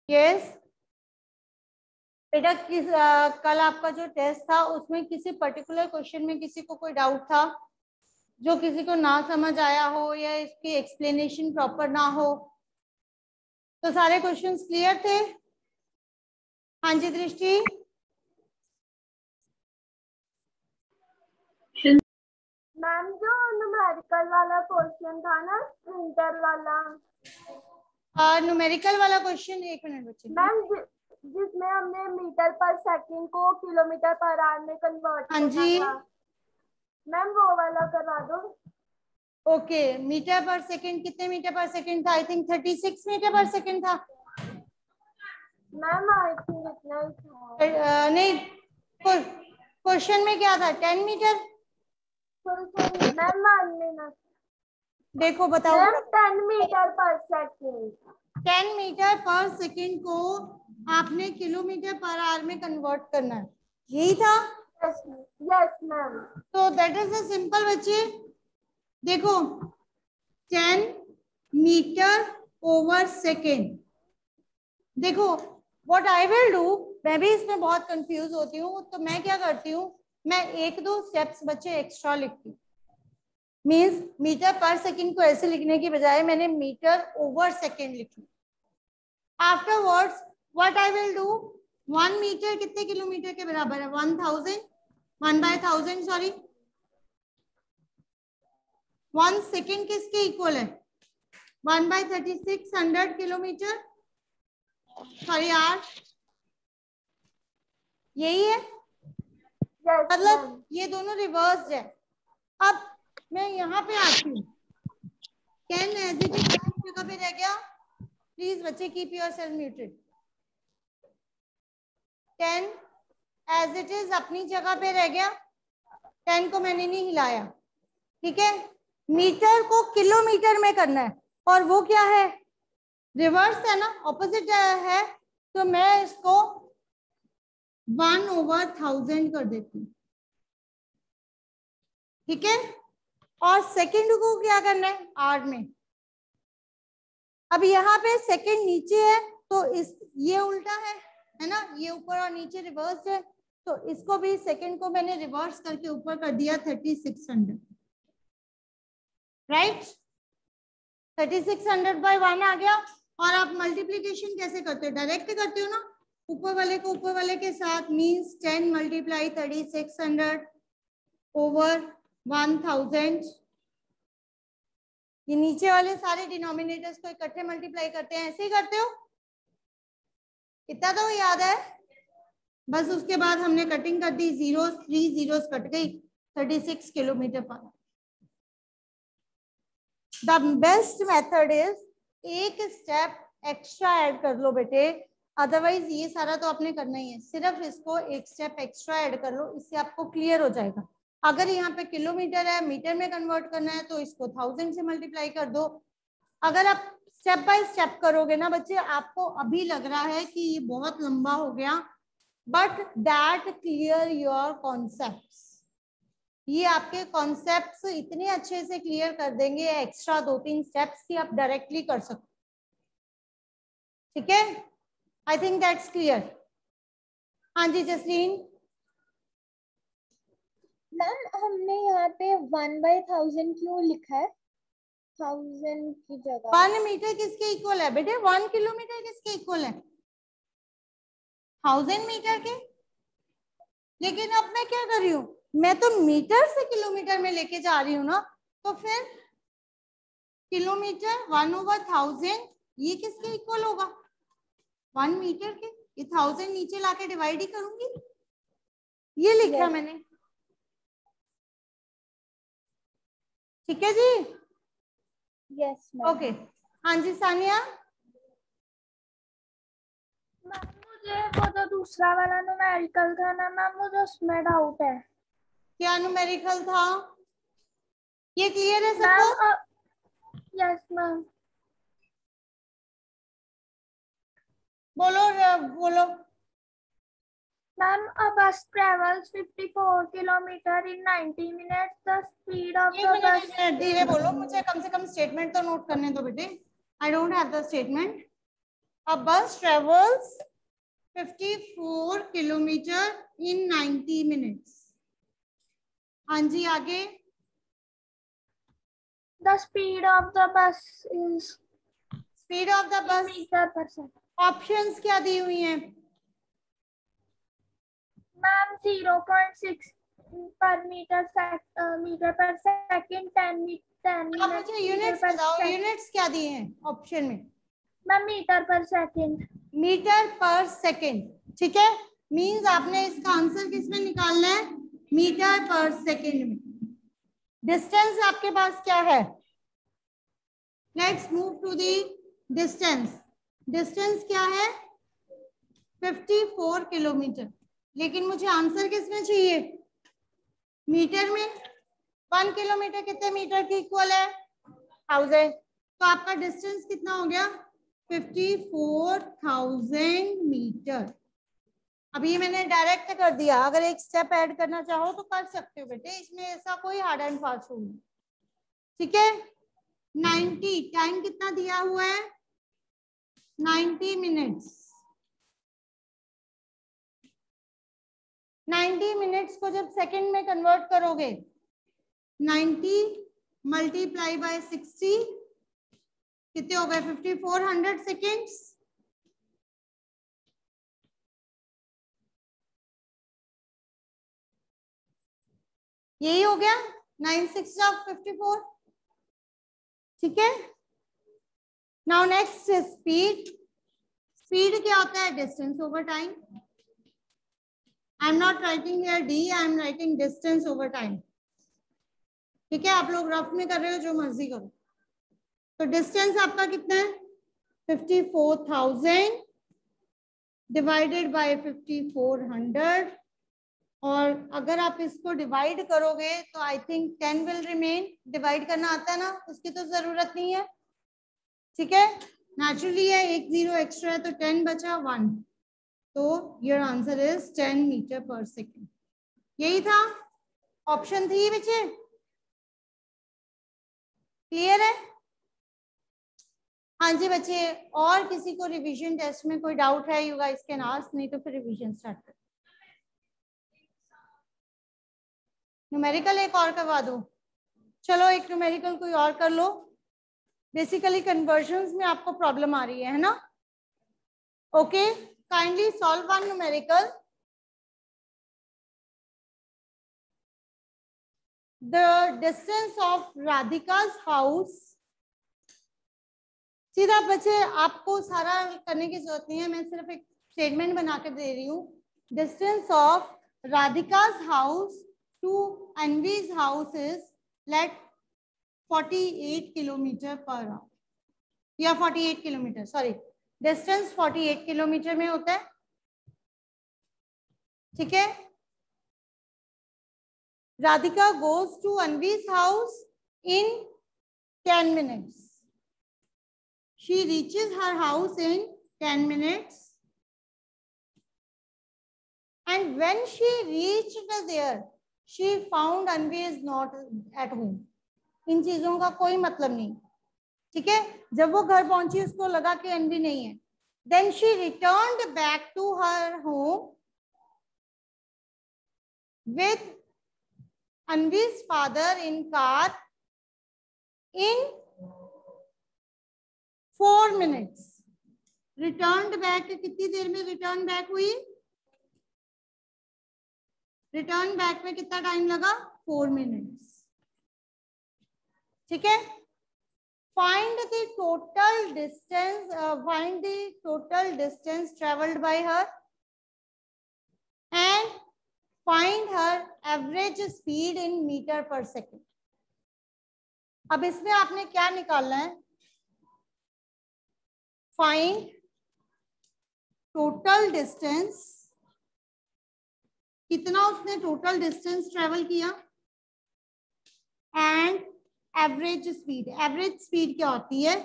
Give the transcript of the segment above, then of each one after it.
Yes बेटा, कल आपका जो टेस्ट था उसमें किसी पर्टिकुलर क्वेश्चन में किसी को कोई डाउट था जो किसी को ना समझ आया हो या इसकी एक्सप्लेनेशन प्रॉपर ना हो? तो सारे क्वेश्चंस क्लियर थे? हाँ जी दृष्टि। मैम जो न्यूमेरिकल वाला क्वेश्चन था ना, प्रिंटर वाला, न्यूमेरिकल वाला क्वेश्चन, एक मिनट बच्चे। मैम जिसमें हमने मीटर पर सेकंड को किलोमीटर पर आवर में कन्वर्ट हाँ करना जी था, मैम वो वाला करवा दो। ओके, मीटर पर सेकंड कितने मीटर पर सेकंड था? आई थिंक 36 मीटर पर सेकंड था। मैम आई थिंक इतना ही था। नहीं, क्वेश्चन में क्या था? 10 मीटर। सॉरी मैम, मान लेना। देखो बताओ। मैम 10 मीटर पर सेकंड। 10 मीटर पर सेकंड को आपने किलोमीटर पर आवर में कन्वर्ट करना है, यही था? Yes ma'am. तो दैट इज अ सिंपल बच्चे। देखो 10 मीटर ओवर सेकेंड। देखो व्हाट आई विल डू, मैं भी इसमें बहुत कंफ्यूज होती हूँ, तो मैं क्या करती हूँ, मैं एक दो स्टेप्स बच्चे एक्स्ट्रा लिखती हूँ। मीन्स मीटर पर सेकेंड को ऐसे लिखने की बजाय मैंने मीटर ओवर सेकेंड लिखी। Afterwards what I will do, 1 metre कितने किलोमीटर के बराबर है? 1000, 1/1000 सॉरी। 1 सेकेंड किसके इक्वल है? 1/3600 किलोमीटर। सॉरी यार, यही है। मतलब ये दोनों रिवर्स है। अब मैं यहाँ पे आती हूँ, 10 एज इट इज अपनी जगह पे रह गया। प्लीज बच्चे keep yourself muted. 10 as it is अपनी जगह पे रह गया, 10 को मैंने नहीं हिलाया, ठीक है। मीटर को किलोमीटर में करना है, और वो क्या है? रिवर्स है ना, ऑपोजिट है। तो मैं इसको 1/1000 कर देती हूँ, ठीक है। और सेकंड को क्या करना है? आर में। अब यहाँ पे सेकंड नीचे है तो इस ये उल्टा है ना, ये ऊपर और नीचे रिवर्स है, तो इसको भी सेकंड को मैंने रिवर्स करके ऊपर कर दिया 3600, राइट। 3600/1 आ गया। और आप मल्टीप्लीकेशन कैसे करते हो? डायरेक्ट करते हो ना, ऊपर वाले को ऊपर वाले के साथ, मीन्स 10 × 3600 ओवर 1000। ये नीचे वाले सारे डिनोमिनेटर्स को इकट्ठे मल्टीप्लाई करते हैं, ऐसे ही करते हो? इतना तो याद है। बस उसके बाद हमने कटिंग कर दी, जीरोस 3 जीरोस कट गई, 36 किलोमीटर पर। द बेस्ट मेथड इज एक स्टेप एक्स्ट्रा ऐड कर लो बेटे, अदरवाइज ये सारा तो आपने करना ही है, सिर्फ इसको एक स्टेप एक्स्ट्रा ऐड कर लो, इससे आपको क्लियर हो जाएगा। अगर यहाँ पे किलोमीटर है, मीटर में कन्वर्ट करना है तो इसको 1000 से मल्टीप्लाई कर दो। अगर आप स्टेप बाय स्टेप करोगे ना बच्चे, आपको अभी लग रहा है कि ये बहुत लंबा हो गया, but that clear your concepts. ये आपके कॉन्सेप्ट्स इतने अच्छे से क्लियर कर देंगे एक्स्ट्रा 2-3 स्टेप्स की आप डायरेक्टली कर सकते, ठीक है। I think that's clear. हाँ जी जसलीन। मैम हमने यहाँ पे 1/1000 क्यों लिखा है? 1000 की जगह 1 मीटर किसके इक्वल है बेटे? 1 किलोमीटर किसके इक्वल है? 1000 मीटर के। लेकिन अब मैं क्या कर रही हूँ, मैं तो मीटर से किलोमीटर में लेके जा रही हूँ ना, तो फिर किलोमीटर 1/1000 ये किसके इक्वल होगा? 1 मीटर के। ये 1000 नीचे लाके डिवाइड ही करूंगी, ये लिखा मैंने, ठीक है जी। यस ओके हाँ जी सानिया। मैम मुझे वो जो दूसरा वाला न्यूमेरिकल था ना मैम, मुझे उसमें डाउट है। क्या न्यूमेरिकल था? ये क्लियर है मैम सबको? Yes ma'am. बोलो बोलो। Ma'am a bus travels 54 kilometer in 90 minutes. The speed of एक the मिनट bus एक मिनट धीरे बोलो, मुझे कम से कम स्टेटमेंट तो नोट करने दो बेटे। I don't have the statement. A bus travels 54 kilometre in 90 minutes. हाँ जी आगे. The speed of the bus is Speed of the bus. meter per second. Options क्या दी हुई हैं? Ma'am 0.6 per meter per second, 10 आप मुझे यूनिट्स बताओ, units क्या दिए हैं ऑप्शन में? मैम मीटर पर सेकंड. मीटर पर सेकंड. ठीक है, मींस आपने इसका आंसर किस में निकालना है? मीटर पर सेकंड में. डिस्टेंस आपके पास क्या है? Let's move to the distance. Distance क्या है? 54 किलोमीटर. लेकिन मुझे आंसर किस में चाहिए? मीटर में. 1 किलोमीटर कितने मीटर की इक्वल है? 1000. तो आपका डिस्टेंस कितना हो गया? 54,000 मीटर. अभी मैंने डायरेक्ट कर दिया. अगर एक स्टेप ऐड करना चाहो तो कर सकते हो बेटे, इसमें ऐसा कोई हार्ड एंड फास्ट रूल नहीं. ठीक है. 90 टाइम कितना दिया हुआ है? 90 मिनट्स. 90 मिनट्स को जब सेकंड में कन्वर्ट करोगे, 90 मल्टीप्लाई बाय 60 कितने हो गए? 5400 सेकेंड्स. यही हो गया 9/6 ऑफ 54. ठीक है. Now next speed. स्पीड क्या होता है? Distance over time. I am not writing here D, I am writing distance over time. ठीक है, आप लोग रफ में कर रहे हो, जो मर्जी करो. तो डिस्टेंस आपका कितना है? 54,000 डिवाइडेड बाय 5400. और अगर आप इसको डिवाइड करोगे तो I think 10 will remain. Divide करना आता है ना, उसकी तो जरूरत नहीं है. ठीक है, नेचुरली है, एक 0 एक्स्ट्रा है तो 10 बचा 1. तो your answer is 10 metre per second. यही था, ऑप्शन 3 बचे. क्लियर है? हाँ जी बच्चे, और किसी को रिवीजन टेस्ट में कोई डाउट है? यू गाइस कैन आस्क, नहीं तो फिर रिवीजन स्टार्ट कर. न्यूमेरिकल एक और करवा दो. चलो एक न्यूमेरिकल कोई और कर लो. बेसिकली कन्वर्जन्स में आपको प्रॉब्लम आ रही है ना? Okay, kindly solve one numerical. The distance of राधिका's हाउस. सीधा बच्चे, आपको सारा करने की जरूरत नहीं है, मैं सिर्फ एक स्टेटमेंट बना कर दे रही हूँ. डिस्टेंस ऑफ राधिका's house to Anvi's house is let 48 kilometre per hour, या 48 किलोमीटर, सॉरी, डिस्टेंस 48 किलोमीटर में होता है. ठीक है. Radhika goes to Anvi's house in 10 minutes. She reaches her house in 10 minutes. And when she reached there, she found Anvi is not at home. इन चीजों का कोई मतलब नहीं. ठीक है, जब वो घर पहुंची उसको लगा कि अनवी नहीं है. Then she returned back to her home with Anvi's father in car in 4 minutes. Returned back कितनी देर में रिटर्न बैक हुई? रिटर्न बैक में कितना टाइम लगा? 4 मिनट्स. ठीक है. Find the total distance, find the total distance travelled by her and find her average speed in metre per second. अब इसमें आपने क्या निकालना है? फाइंड टोटल डिस्टेंस, कितना उसने टोटल डिस्टेंस ट्रेवल किया, and average speed. Average speed क्या होती है?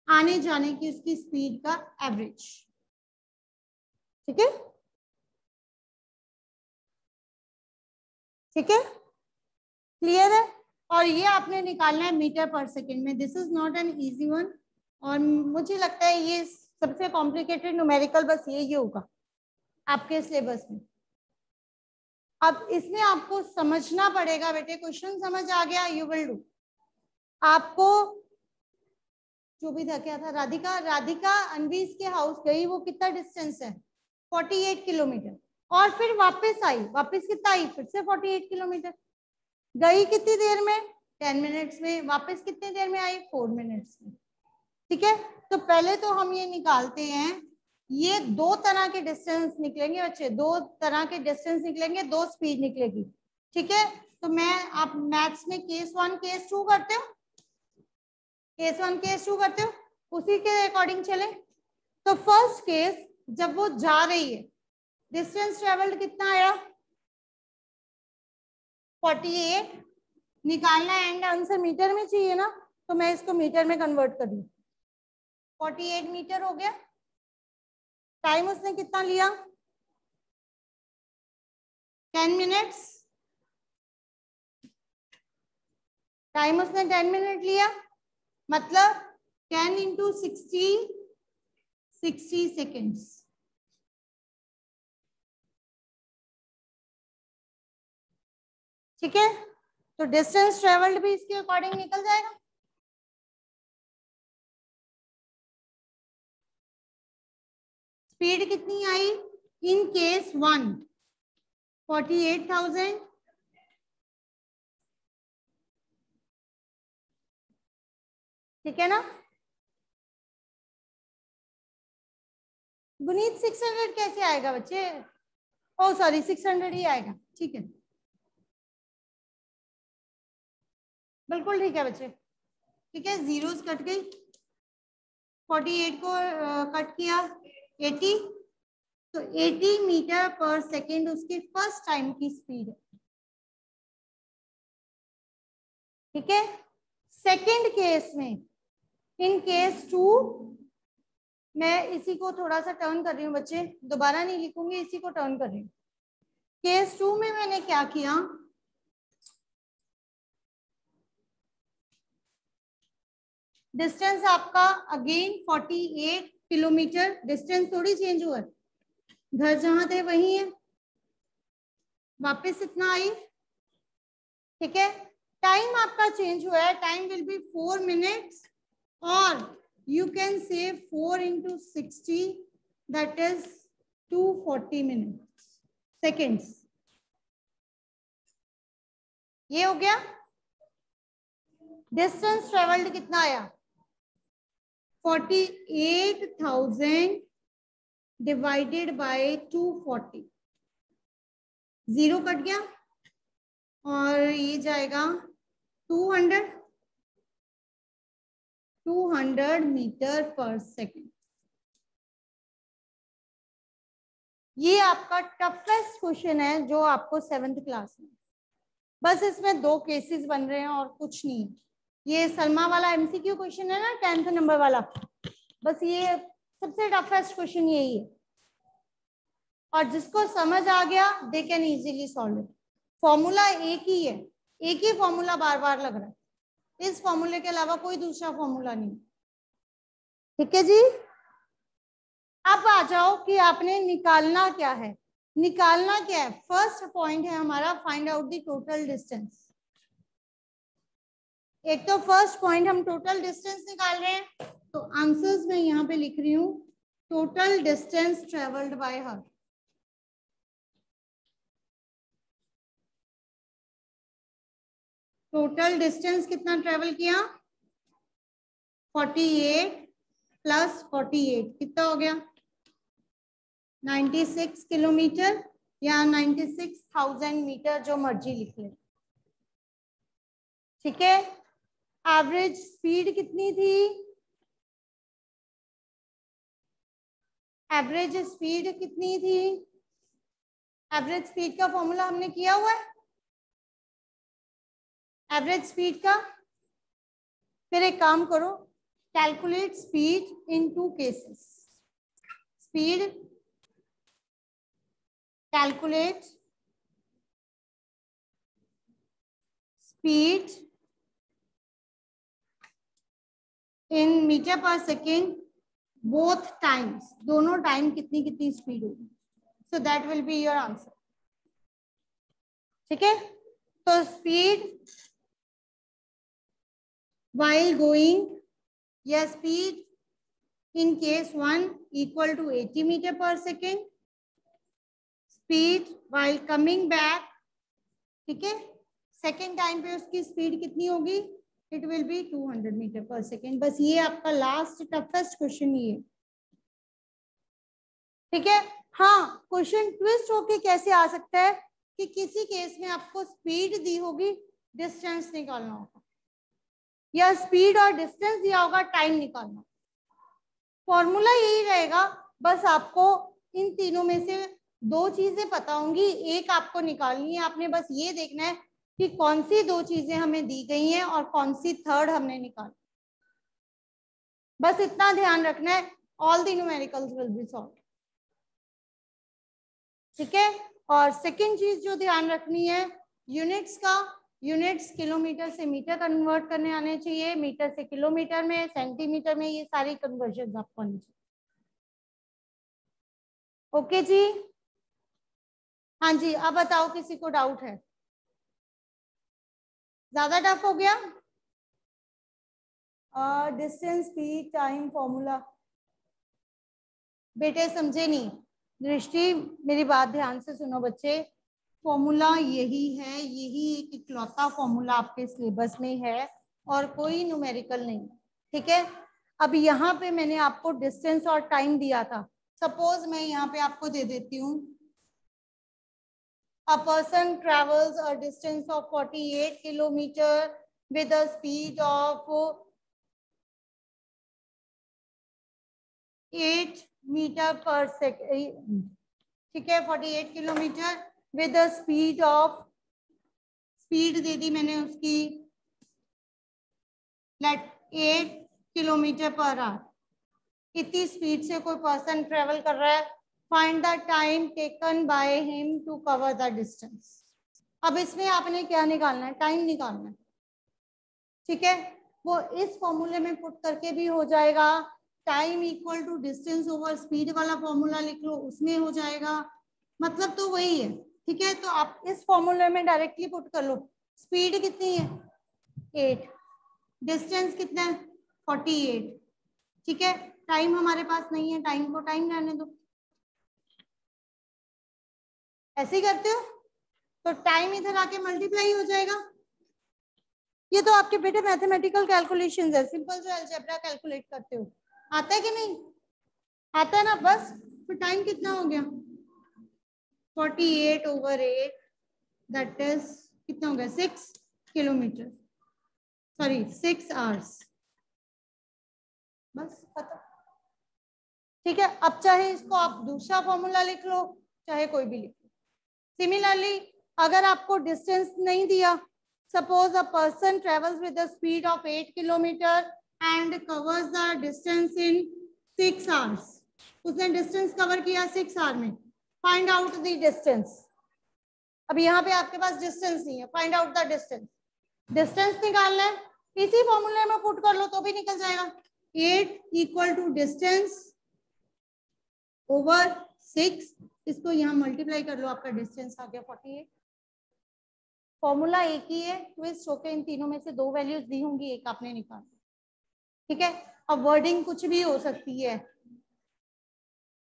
आने जाने की उसकी स्पीड का एवरेज. ठीक है. ठीक है, क्लियर है? और ये आपने निकालना है मीटर पर सेकेंड में. This is not an easy one. और मुझे लगता है ये सबसे कॉम्प्लिकेटेड न्यूमेरिकल बस ये होगा आपके सिलेबस में। अब इसमें आपको समझना पड़ेगा बेटे, क्वेश्चन समझ आ गया, यू विल डू। आपको जो भी था, क्या था, राधिका अनवीज के हाउस गई, वो कितना डिस्टेंस है, 48 किलोमीटर, और फिर वापस आई, वापस कितना आई, फिर से 48 किलोमीटर। गई कितनी देर में, 10 मिनट्स में, वापस कितनी देर में आई, 4 मिनट्स में। ठीक है, तो पहले तो हम ये निकालते हैं, ये दो तरह के डिस्टेंस निकलेंगे बच्चे, दो तरह के डिस्टेंस निकलेंगे, दो स्पीड निकलेगी। ठीक है, तो मैं, आप मैथ्स में केस 1 केस 2 करते हो, केस 1 केस 2 करते हो, उसी के अकॉर्डिंग चले। तो फर्स्ट केस, जब वो जा रही है, डिस्टेंस ट्रेवल्ड कितना आया, 48, निकालना एंड आंसर मीटर में चाहिए ना, तो मैं इसको मीटर में कन्वर्ट कर दूं, 48 मीटर हो गया। टाइम उसने कितना लिया, 10 मिनट्स, टाइम उसने 10 मिनट लिया, मतलब 10 इंटू 60 सेकेंड्स। ठीक है, तो डिस्टेंस ट्रेवल्ड भी इसके अकॉर्डिंग निकल जाएगा। स्पीड कितनी आई इन केस 1, 48,000, ठीक है ना। गुनीत 600 कैसे आएगा बच्चे, ओ सॉरी 600 ही आएगा, ठीक है, बिल्कुल ठीक है बच्चे। ठीक है, जीरोस कट गई, 48 को कट किया 80, तो 80 मीटर पर सेकेंड उसकी फर्स्ट टाइम की स्पीड है। ठीक है, सेकेंड केस में, इन केस 2, मैं इसी को थोड़ा सा टर्न कर रही हूँ बच्चे, दोबारा नहीं लिखूंगी, इसी को टर्न कर रही हूँ। केस 2 में मैंने क्या किया, डिस्टेंस आपका अगेन 48 किलोमीटर, डिस्टेंस थोड़ी चेंज हुआ है, घर जहां थे वही है, वापस इतना आई। ठीक है, टाइम आपका चेंज हुआ है, टाइम विल बी 4 मिनट्स, और you can say 4 into 60, that is 240 minutes seconds. ये हो गया। डिस्टेंस ट्रेवल्ड कितना आया, 48,000 डिवाइडेड बाय 240, जीरो कट गया और ये जाएगा 200 मीटर पर सेकेंड। ये आपका टफेस्ट क्वेश्चन है जो आपको 7th क्लास में, बस इसमें 2 केसेस बन रहे हैं और कुछ नहीं। ये सलमा वाला एमसीक्यू क्वेश्चन है ना, 10th नंबर वाला, बस ये सबसे टफेस्ट क्वेश्चन यही है, और जिसको समझ आ गया they can easily solve it. Formula एक ही है, एक ही फॉर्मूला बार बार लग रहा है, इस फॉर्मूले के अलावा कोई दूसरा फॉर्मूला नहीं। ठीक है जी, अब आ जाओ कि आपने निकालना क्या है। निकालना क्या है, फर्स्ट पॉइंट है हमारा find out the total distance. एक तो फर्स्ट पॉइंट हम टोटल डिस्टेंस निकाल रहे हैं, तो आंसर्स में यहाँ पे लिख रही हूँ total distance travelled by her. Total distance कितना ट्रेवल किया, 48 प्लस 48 कितना हो गया, 96 किलोमीटर या 96,000 मीटर, जो मर्जी लिख ले। ठीक है, एवरेज स्पीड कितनी थी, एवरेज स्पीड कितनी थी, एवरेज स्पीड का फॉर्मूला हमने किया हुआ है, एवरेज स्पीड का। फिर एक काम करो, calculate speed in 2 cases, speed calculate speed in metre per second both times, दोनों टाइम कितनी कितनी स्पीड होगी. So that will be your answer. ठीक है, तो स्पीड while going, या speed in case 1 equal to 80 meter per second, speed while coming back, ठीक है, सेकेंड टाइम पे उसकी स्पीड कितनी होगी, it will be 200 metre per second. बस ये आपका लास्ट टफेस्ट क्वेश्चन ये. ठीक है, हाँ क्वेश्चन ट्विस्ट होके कैसे आ सकता है कि किसी केस में आपको स्पीड दी होगी, डिस्टेंस निकालना होगा, या स्पीड और डिस्टेंस दिया होगा, टाइम निकालना. फॉर्मूला यही रहेगा, बस आपको इन तीनों में से दो चीजें पता होंगी, एक आपको निकालनी है. आपने बस ये देखना है कि कौन सी दो चीजें हमें दी गई हैं और कौन सी थर्ड हमने निकाली. बस इतना ध्यान रखना है. All the numericals will be solve. ठीक है, और सेकेंड चीज जो ध्यान रखनी है, यूनिट्स का, यूनिट्स किलोमीटर से मीटर कन्वर्ट करने आने चाहिए, मीटर से किलोमीटर में, सेंटीमीटर में, ये सारी कन्वर्जन आपको आनी चाहिए. ओके जी, हाँ जी. अब बताओ किसी को डाउट है? ज्यादा टफ हो गया? Distance, speed, time, formula. बेटे समझे नहीं? दृष्टि मेरी बात ध्यान से सुनो बच्चे. फॉर्मूला यही है, यही एक इकलौता फॉर्मूला आपके सिलेबस में है और कोई न्यूमेरिकल नहीं. ठीक है, अब यहाँ पे मैंने आपको डिस्टेंस और टाइम दिया था. सपोज मैं यहाँ पे आपको दे देती हूँ, a person travels a distance of 48 kilometer with a speed of 8 meter per second. ठीक है, 48 kilometre with a speed of, speed दे दी मैंने उसकी, लेट 8 किलोमीटर पर आवर. इतनी स्पीड से कोई पर्सन ट्रेवल कर रहा है. Find the time taken by him to cover the distance. अब इसमें आपने क्या निकालना है? टाइम निकालना है. ठीक है, वो इस फॉर्मूले में पुट करके भी हो जाएगा. Time equal to distance over speed वाला फॉर्मूला लिख लो, उसमें हो जाएगा. मतलब तो वही है. ठीक है, तो आप इस फॉर्मूले में डायरेक्टली पुट कर लो. स्पीड कितनी है? 8. डिस्टेंस कितना है? 48. ठीक है, टाइम हमारे पास नहीं है, टाइम को टाइम रहने दो. ऐसे ही करते हो तो टाइम इधर आके मल्टीप्लाई हो जाएगा. ये तो आपके बेटे मैथमेटिकल कैलकुलेशंस है, सिंपल जो अलजेब्रा कैलकुलेट करते हो. आता है कि नहीं? आता है ना. बस फिर टाइम कितना हो गया? 48 over 8, दैट इज कितना हो गया? 6 किलोमीटर, सॉरी 6 आवर्स. बस खत्म. ठीक है, अब चाहे इसको आप दूसरा फॉर्मूला लिख लो, चाहे कोई भी लिख लो. सिमिलरली अगर आपको डिस्टेंस नहीं दिया, suppose a person travels with the speed of 8 kilometre and covers the distance in 6 hours. उसने डिस्टेंस कवर किया 6 आवर में. Find out the distance. अब यहाँ पे आपके पास डिस्टेंस नहीं है, find out the distance. Distance निकालना है, इसी फॉर्मूले में पुट कर लो तो भी निकल जाएगा. 8 इक्वल टू डिस्टेंस ओवर 6, इसको यहाँ मल्टीप्लाई कर लो, आपका डिस्टेंस आ गया 48. फॉर्मूला एक ही है, ट्विस्ट होके इन तीनों में से दो वैल्यूज दी होंगी, एक आपने निकाला. ठीक है, अब वर्डिंग कुछ भी हो सकती है,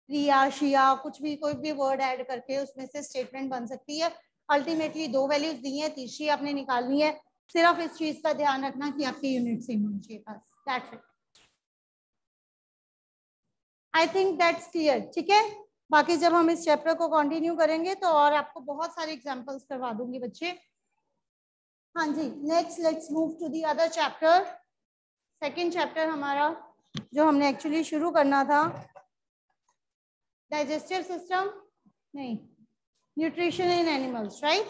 रिया, शिया, कुछ भी, कोई भी वर्ड ऐड करके उसमें से स्टेटमेंट बन सकती है. अल्टीमेटली दो वैल्यूज दी है, तीसरी आपने निकालनी है. सिर्फ इस चीज का ध्यान रखना कि आपके यूनिट सेम होनी चाहिए बस. That's it. I think that's clear. ठीक है, बाकी जब हम इस चैप्टर को कंटिन्यू करेंगे तो और आपको बहुत सारे एग्जांपल्स करवा दूंगी बच्चे. हाँ जी, next let's move to the other chapter. Second chapter हमारा जो हमने एक्चुअली शुरू करना था, डाइजेस्टिव सिस्टम नहीं, nutrition in animals, right.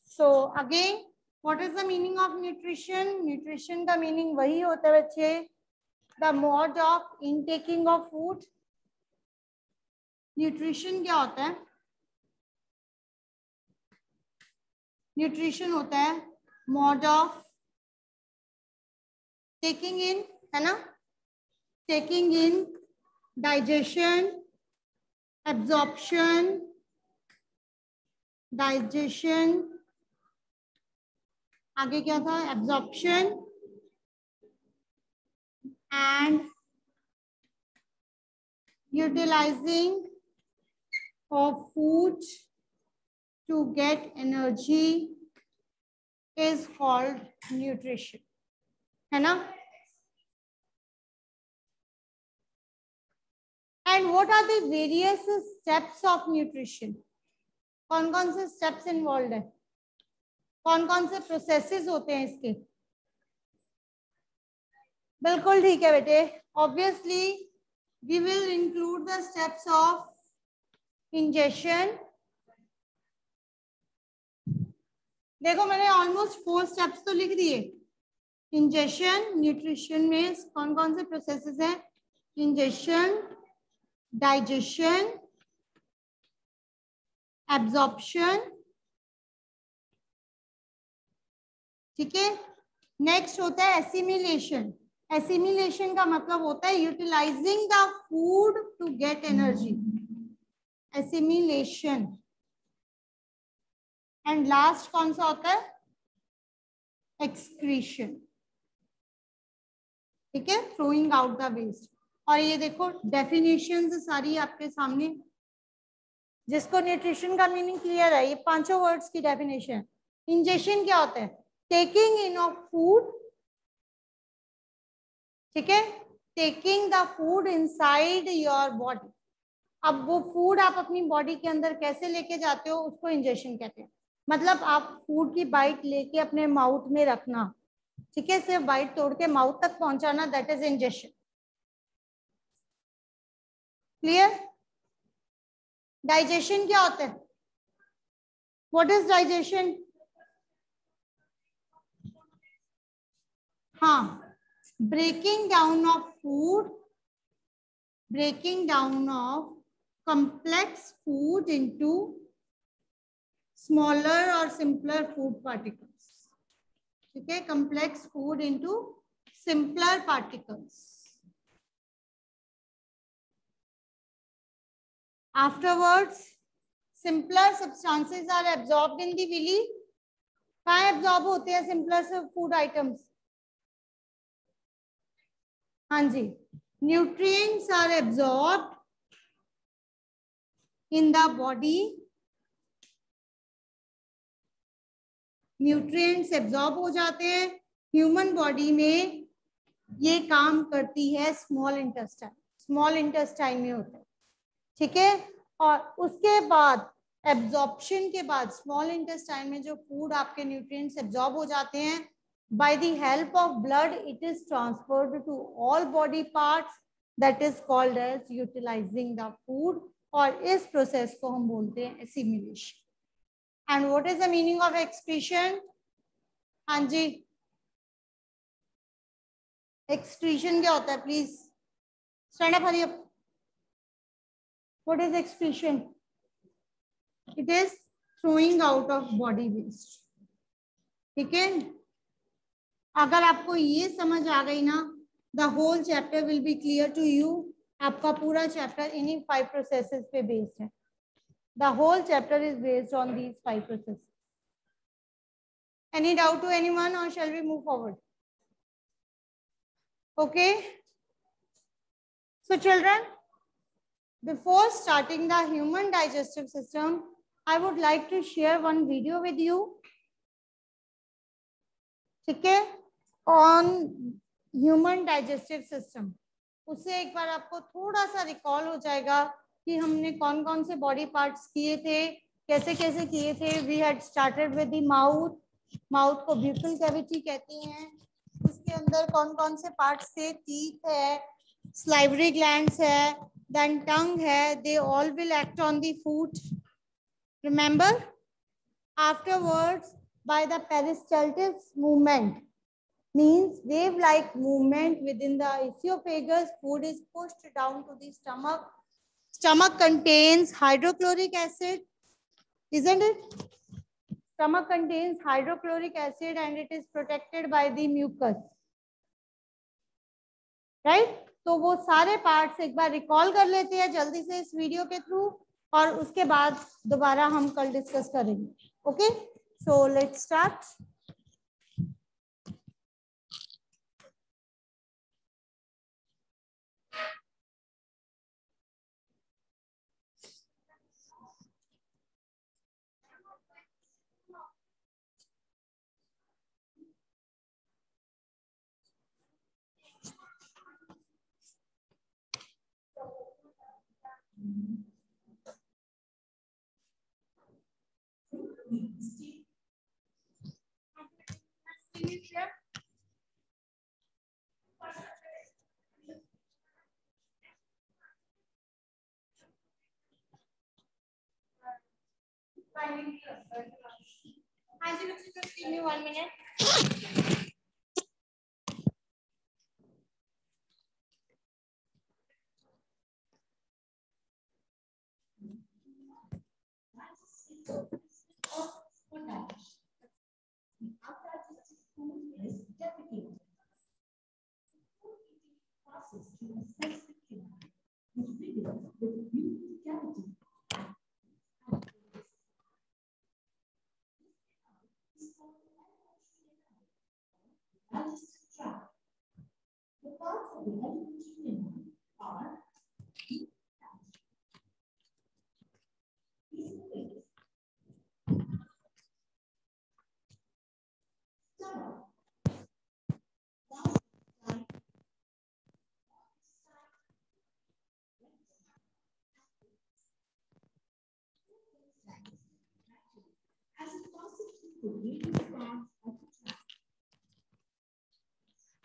So again what is the meaning of nutrition? Nutrition का मीनिंग वही होता है बच्चे, the mode of intaking of food. Nutrition क्या होता है? न्यूट्रिशन होता है मोड ऑफ टेकिंग इन, है ना. taking in, digestion, absorption, digestion, आगे क्या था, absorption and utilizing of food to get energy is called nutrition, है ना? And what are the various steps of nutrition? कौन कौन से steps involved है, कौन कौन से processes होते हैं इसके? बिल्कुल ठीक है बेटे, obviously we will include the steps of ingestion. देखो मैंने ऑलमोस्ट 4 स्टेप्स तो लिख दिए. इंजेशन, न्यूट्रिशन में कौन कौन से प्रोसेसेस हैं? इंजेशन, डाइजेशन, एब्जॉर्प्शन, ठीक है. नेक्स्ट होता है एसिमिलेशन. एसिमिलेशन का मतलब होता है utilising the food to get energy, assimilation. And last कौन सा होता है? एक्सक्रीशन, ठीक है, थ्रोइंग आउट द वेस्ट. और ये देखो डेफिनेशंस सारी आपके सामने, जिसको न्यूट्रिशन का मीनिंग क्लियर है, ये 5 वर्ड्स की डेफिनेशन. इंजेशन क्या होता है? टेकिंग इन ऑफ फूड, ठीक है, taking the food inside your body. अब वो फूड आप अपनी बॉडी के अंदर कैसे लेके जाते हो, उसको इंजेशन कहते हैं. मतलब आप फूड की बाइट लेके अपने माउथ में रखना, ठीक है, सिर्फ बाइट तोड़ के माउथ तक पहुंचाना, that is ingestion. Clear? Digestion क्या होता है? What is digestion? हाँ, breaking down of food, breaking down of complex food into smaller or simpler food particles. ठीक है, complex food into simpler particles. Afterwards, simpler substances are absorbed in the villi. कहाँ absorb होते हैं simpler food items? हाँ जी, nutrients are absorbed in the body. Nutrients absorb हो जाते हैं. Human body में ये काम करती है स्मॉल इंटेस्टाइन, स्मॉल इंटेस्टाइन में होता है, ठीक है. और उसके बाद एब्जॉर्प्शन के बाद स्मॉल इंटेस्टाइन में जो फूड आपके न्यूट्रिएंट्स एब्जॉर्ब हो जाते हैं, by the help of blood it is transferred to all body parts, that is called as utilizing the food. और इस प्रोसेस को हम बोलते हैं assimilation. And what is the meaning of excretion? हाँ जी, excretion क्या होता है? Please stand up, hurry up. What is excretion? It is throwing out of body waste. ठीक है, अगर आपको ये समझ आ गई ना, the whole chapter will be clear to you. आपका पूरा चैप्टर इन्हीं 5 प्रोसेसेस पे बेस्ड है. The whole chapter is based on these 5 processes. Any doubt to anyone, or shall we move forward? Okay. So children, before starting the human digestive system, I would like to share one video with you. ठीक है, on human digestive system. उससे एक बार आपको थोड़ा सा recall हो जाएगा कि हमने कौन कौन से बॉडी पार्ट्स किए थे, कैसे कैसे किए थे. We had started with the mouth. Mouth को ब्यूटल कैविटी कहते हैं. उसके अंदर कौन कौन से पार्ट्स थे? टीथ है, स्लाइवरी ग्लैंड्स है, देन टंग है. They all will act on the food, remember. Afterwards, by the peristaltis movement, means wave like movement within the esophagus, food is pushed down to the stomach. Stomach contains hydrochloric acid, isn't it? Stomach contains hydrochloric acid and it is protected by the mucus, right? तो वो सारे parts एक बार recall कर लेते हैं जल्दी से इस वीडियो के थ्रू, और उसके बाद दोबारा हम कल डिस्कस करेंगे। Okay, so let's start. हाँ जी बच्चे, just give me 1 minute.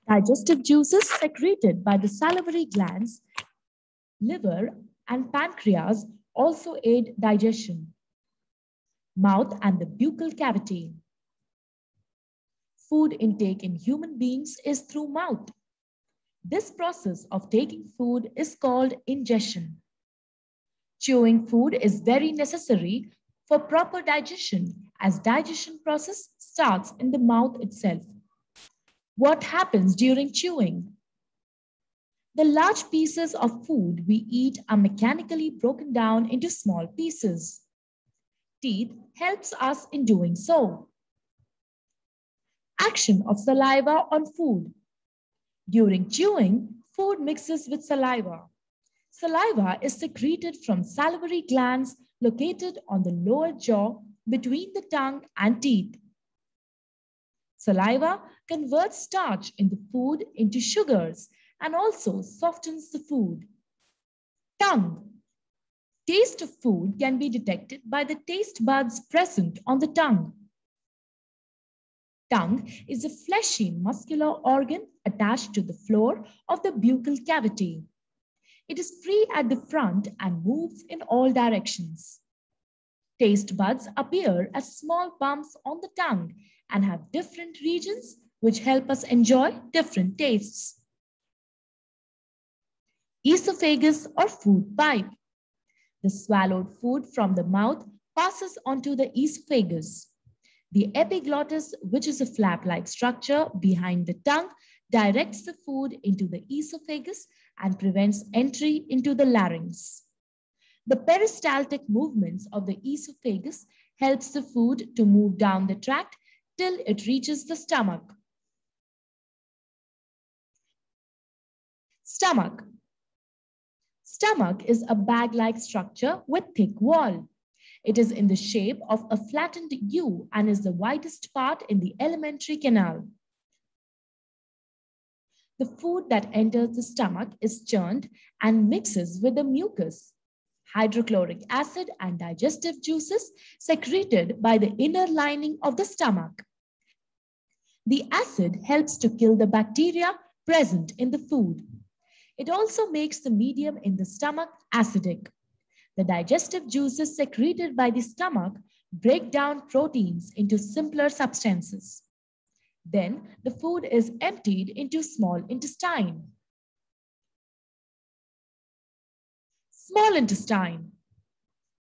Digestive juices secreted by the salivary glands, liver, and pancreas also aid digestion. Mouth and the buccal cavity. Food intake in human beings is through mouth. This process of taking food is called ingestion. Chewing food is very necessary for proper digestion, as digestion process starts in the mouth itself. What happens during chewing? The large pieces of food we eat are mechanically broken down into small pieces. Teeth helps us in doing so. Action of saliva on food. During chewing, food mixes with saliva. Saliva is secreted from salivary glands located on the lower jaw between the tongue and teeth. Saliva converts starch in the food into sugars and also softens the food. Tongue. Taste of food can be detected by the taste buds present on the tongue. Tongue is a fleshy muscular organ attached to the floor of the buccal cavity. It is free at the front and moves in all directions. Taste buds appear as small bumps on the tongue and have different regions which help us enjoy different tastes. Esophagus or food pipe. The swallowed food from the mouth passes onto the esophagus. The epiglottis, which is a flap-like structure behind the tongue, directs the food into the esophagus and prevents entry into the larynx. The peristaltic movements of the esophagus helps the food to move down the tract till it reaches the stomach. Stomach. Stomach is a bag-like structure with thick wall. It is in the shape of a flattened U and is the widest part in the alimentary canal. The food that enters the stomach is churned and mixes with the mucus, hydrochloric acid, and digestive juices secreted by the inner lining of the stomach. The acid helps to kill the bacteria present in the food. It also makes the medium in the stomach acidic. The digestive juices secreted by the stomach break down proteins into simpler substances. Then the food is emptied into small intestine. Small intestine.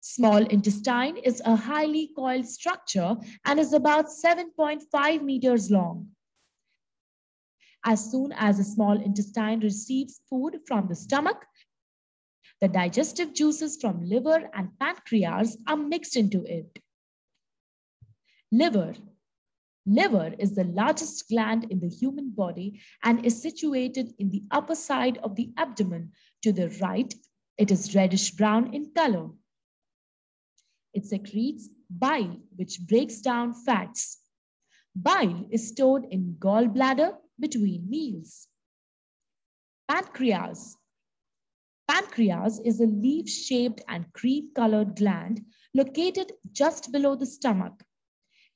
Small intestine is a highly coiled structure and is about 7.5 meters long. As soon as the small intestine receives food from the stomach, the digestive juices from liver and pancreas are mixed into it. Liver. Liver is the largest gland in the human body and is situated in the upper side of the abdomen. To the right, it is reddish brown in color. It secretes bile, which breaks down fats. Bile is stored in gallbladder between meals. Pancreas. Pancreas is a leaf-shaped and cream-colored gland located just below the stomach.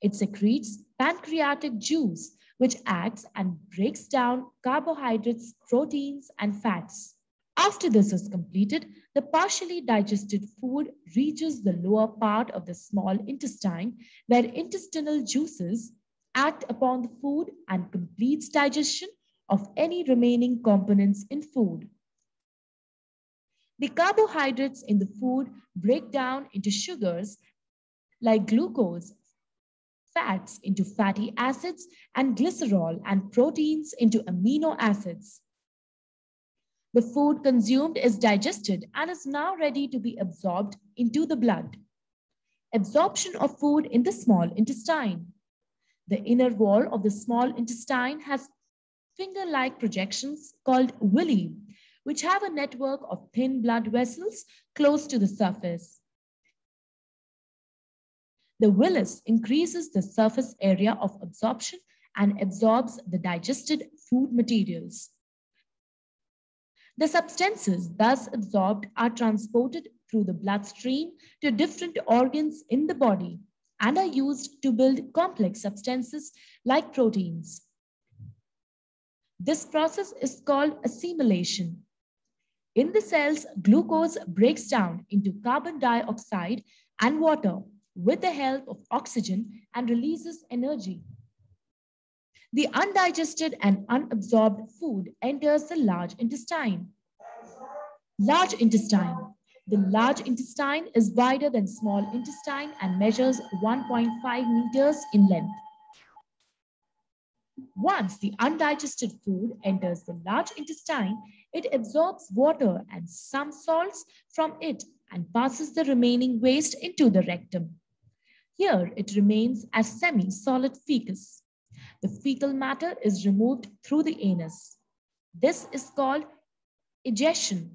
It secretes pancreatic juice, which acts and breaks down carbohydrates, proteins, and fats. After this is completed, the partially digested food reaches the lower part of the small intestine, where intestinal juices act upon the food and completes digestion of any remaining components in food. The carbohydrates in the food break down into sugars like glucose, fats into fatty acids, and glycerol, and proteins into amino acids. The food consumed is digested and is now ready to be absorbed into the blood. Absorption of food in the small intestine. The inner wall of the small intestine has finger-like projections called villi, which have a network of thin blood vessels close to the surface. The villus increases the surface area of absorption and absorbs the digested food materials. The substances thus absorbed are transported through the bloodstream to different organs in the body and are used to build complex substances like proteins. This process is called assimilation. In the cells, glucose breaks down into carbon dioxide and water with the help of oxygen and releases energy. The undigested and unabsorbed food enters the large intestine. Large intestine. The large intestine is wider than small intestine and measures 1.5 meters in length. Once the undigested food enters the large intestine, it absorbs water and some salts from it and passes the remaining waste into the rectum. Here it remains as semi-solid fecus. The fecal matter is removed through the anus. This is called egestion.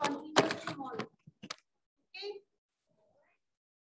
Continue tomorrow.